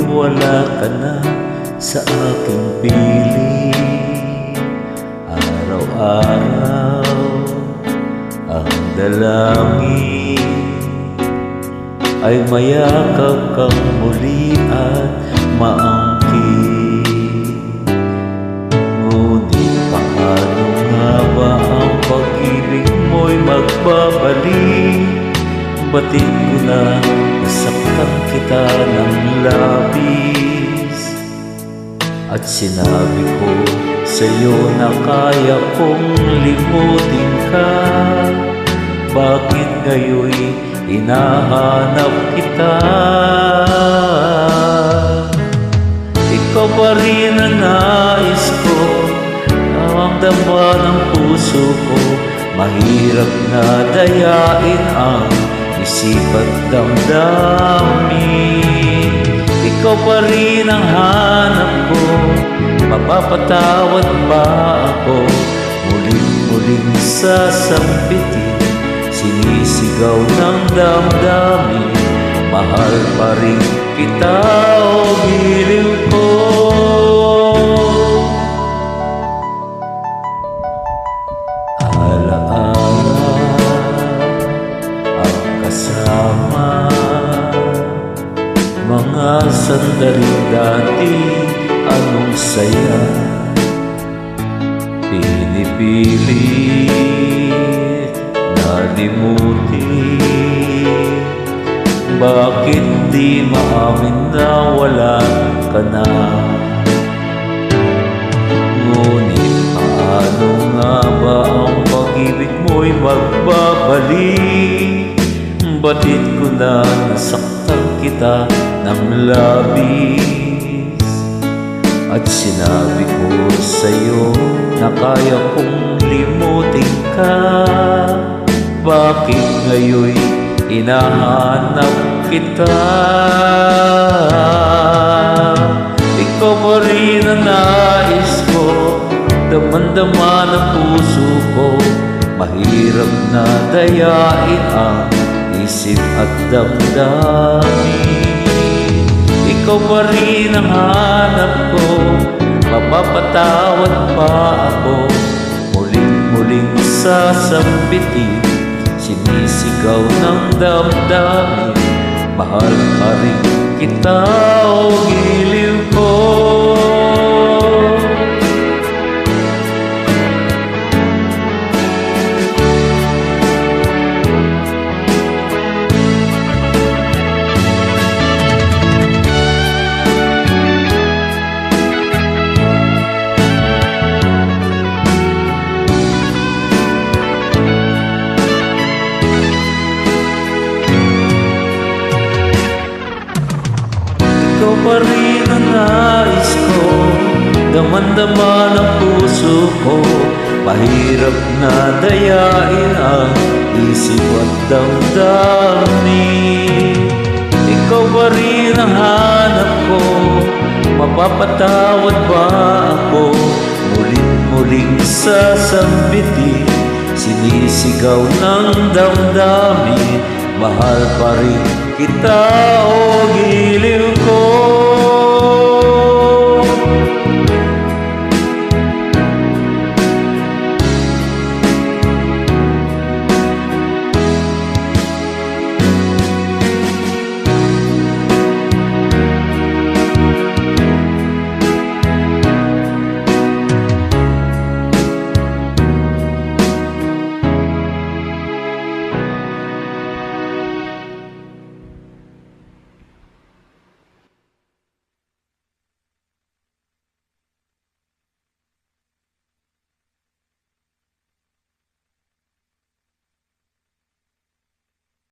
wala ka na sa aking piling. Araw-araw ang dalangin ay mayakap kang muli at maangkin. Ngunit paano nga ba ang pag-ibig mo'y magbabalik? Batid ko na nasaktan kita ng labis, at sinabi ko sa'yo na kaya kong limutin ka. Bakit ngayon'y hinahanap kita? Ikaw pa rin ang nais ko, ang dama ng puso ko. Mahirap na dayain ang isip at damdamin. Ikaw pa rin ang hanap ko, mapapatawad ba ako? Muling-muling sasambitin, sinisigaw ng damdamin. Mahal pa rin kita, o giliw ko. Alaala ang kasama, mga sandaling dati, anong saya. Pinipilit na limutin, bakit di maamin na wala ka na? Ngunit paano nga ba ang pag-ibig mo'y magbabalik? Batid ko na nasaktan kita ng labis, at sinabi ko sa'yo na kaya kong limutin ka. Bakit ngayon'y hinahanap kita? Ikaw pa rin ang nais ko, daman-dama ng puso ko. Mahirap na dayain ang isip at damdamin. Ikaw pa rin ang hanap ko, mapapatawad pa ako? Muling-muling sasambitin, sinisigaw ng damdamin. Mahal pa rin kita, o giliw ko. Ikaw pa rin ang nais ko, daman-dama ng puso ko. Mahirap na dayain ang isip at damdamin. Ikaw pa rin ang hanap ko, mapapatawad ba ako? Muling-muling sasambitin, sinisigaw ng damdamin. Mahal pa rin kita, o